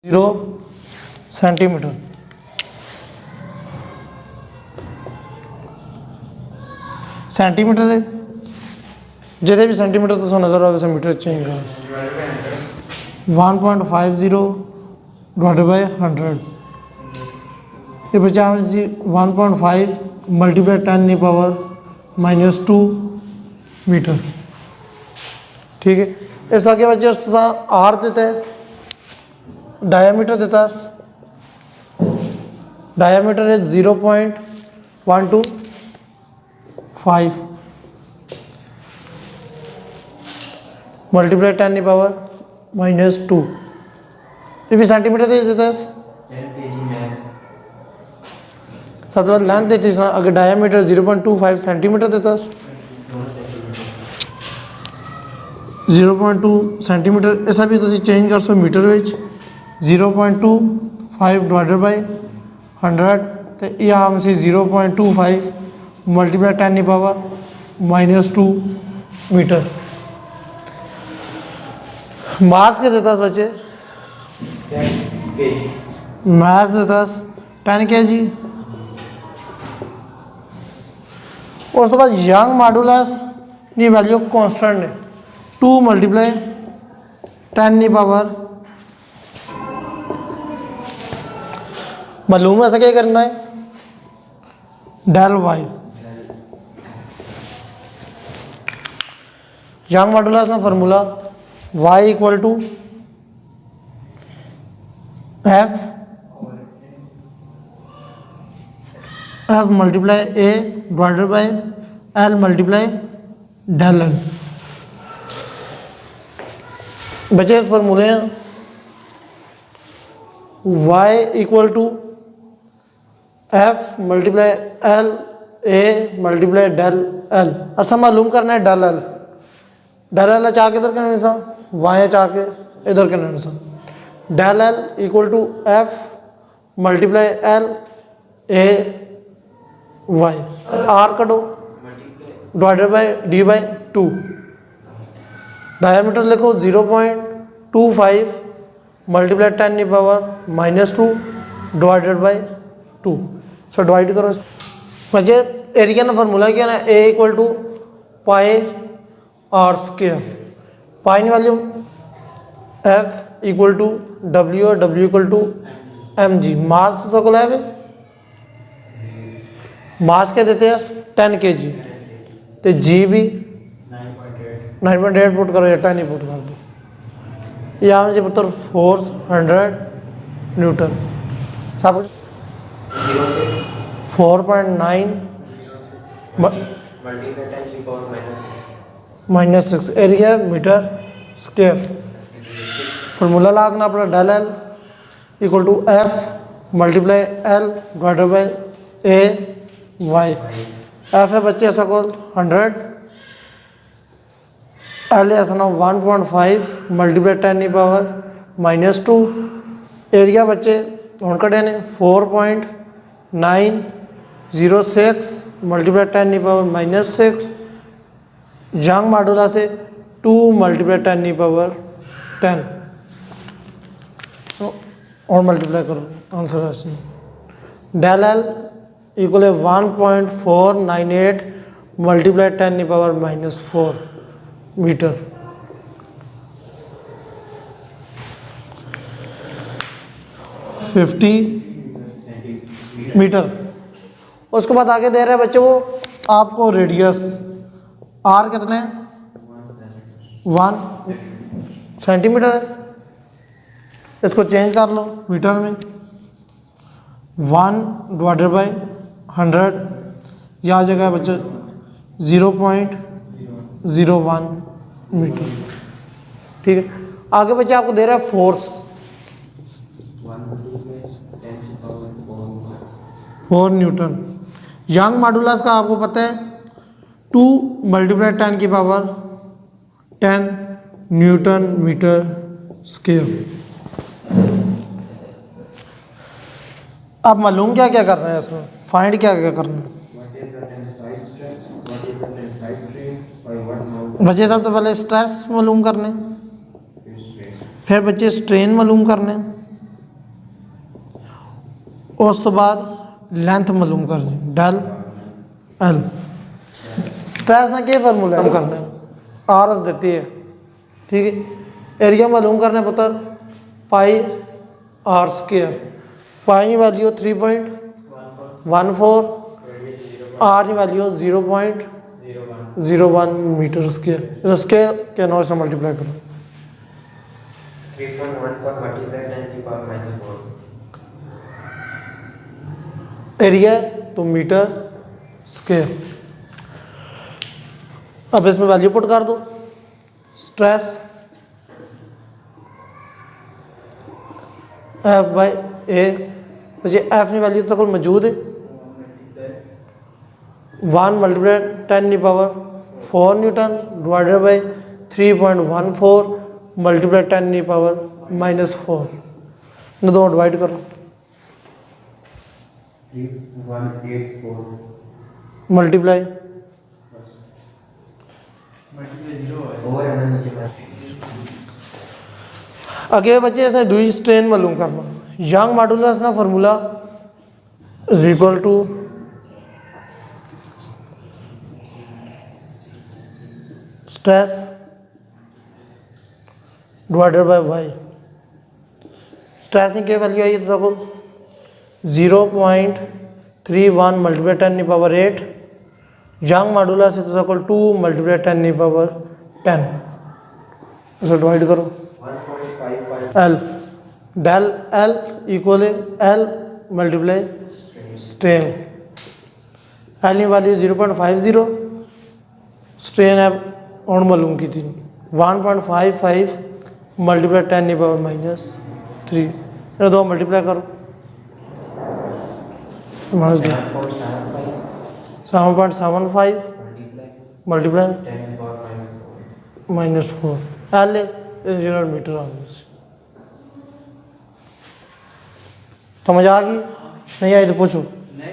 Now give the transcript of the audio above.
0 centimetre. Centimetre है जितने भी सेंटीमीटर तो नजर आए मीटर चेंज कर 1.50 डिवाइडेड बाय 100 ये बचा 1.5 मल्टीप्लाई 10 की पावर -2 मीटर। ठीक है, इस आगे बच्चे आर देता है, डायामीटर देता है, डायामीटर है 0.125 मल्टीप्लाई 10 की पावर -2 ये भी सेंटीमीटर दे देता है। सबसे बाद लेंथ देती है, अगर डायामीटर 0.25 सेंटीमीटर देता है 0.2 सेंटीमीटर ऐसा भी तुम चेंज कर सो मीटर में 0.25 डिवाइडेड बाय 100 तो ये आम से 0.25 मल्टीप्लाई 10 की पावर -2 मीटर। मास के देता बच्चे मास देता 10 kg। उस तो बाद यंग मॉडुलस की वैल्यू कांस्टेंट है 2 मल्टीप्लाई 10 की पावर मालूम है ऐसा क्या करना है डेल वाई। यंग मॉडुलस में formula y equal to F multiply A divided by L multiply del L. बचे फॉर्मूले हैं y equal to F multiply L A multiply del L. अच्छा मालूम करना है डेल एल, डेल एल चाह के इधर करने सा वाई चाह के इधर करने सा del L equal to F multiply L A Y. R कटो divided by D by 2। Diameter लिखो 0.25 मल्टीप्लाई 10 की power -2 divided by 2। So divide करो बच्चे एरिया ना फार्मूला क्या ना A equal to pi R square. Pi value F equal to W और W equal to M G. Mass तो को है मास के देते हैं 10 kg तो जी भी 9.8 पुट करो या 10 ही पुट कर दो। यहाँ मुझे पुत्र फोर्स 100 न्यूटन सब 4.9 -6 एरिया मीटर स्क्वायर। फार्मूला लागना अपना del L equal to F multiply L divided by A y. F है बच्चे ऐसा को 100 एल ऐसा ना 1.5 मल्टीप्लाई 10 की पावर -2। एरिया बच्चे हूँ कड़े ने 4.906 मल्टीप्लाई 10 की पावर -6। यंग मॉडुला से 2 मल्टीप्लाई 10 की पावर 10 और मल्टीप्लाई करो आंसर है डेल एल इक्वल है 1.498 मल्टीप्लाई 10 की पावर -4 मीटर। $50 मीटर। उसके बाद आगे दे रहे हैं बच्चे वो आपको रेडियस आर कितने 1 सेंटीमीटर है। इसको चेंज कर लो मीटर में 1 डिवाइडेड बाय 100 यह जगह है बच्चे 0.01 मीटर। ठीक है, आगे बच्चे आपको दे रहा है फोर्स 4 न्यूटन। यंग मॉडुलस का आपको पता है 2 मल्टीप्लाई 10 की पावर 10 न्यूटन मीटर स्क्वायर। अब मालूम क्या क्या कर रहे हैं इसमें फाइंड क्या क्या करना है बच्चे। सब तो पहले स्ट्रेस मालूम करने, फिर बच्चे स्ट्रेन मालूम करने, उस तो बाद लेंथ मालूम करनी डेल एल। स्ट्रेस का क्या फार्मूला है करना आर एस देती है, ठीक है। एरिया मालूम करना पुत्र पाई आर स्क्वायर, पाई की वैल्यू 3.14, आर की वैल्यू 0.01 मीटर स्क्वायर। स्क्वायर के नौ से मल्टीप्लाई करो 3.14 मल्टीप्लाई 10 की पावर -4 एरिया तो मीटर स्क्वायर। अब इसमें वैल्यू पुट कर दो। Stress F by A, F की वैल्यू तो मौजूद है 1 मल्टीप्लाई 10 की power 4 Newton divided by 3.14 multiply 10 की पावर -4। न दो डिवाइड करो 3184 मल्टीप्लाई आगे बच्चे इसने दुई स्ट्रेन मालूम करना। यंग मॉडुलस ना formula is equal to stress divided by y. Stress की क्या वैल्यू आई है तो 0.31 मल्टीप्लाई 10 की power 8। Young modulus is equal 2 multiply 10 की पावर 10। इसे डिवाइड करो 1.55 L del L equal L multiply strain. L की वैल्यू 0.50, स्ट्रेन है और मालूम की थी 1.55 मल्टीप्लाई 10 की पावर -3। ये दो मल्टीप्लाई करो 7.75 मल्टीप्लाई 10 की पावर -4 एल इंजीनियर मीटर आ गई। समझ आ गई नहीं आई तो पूछो।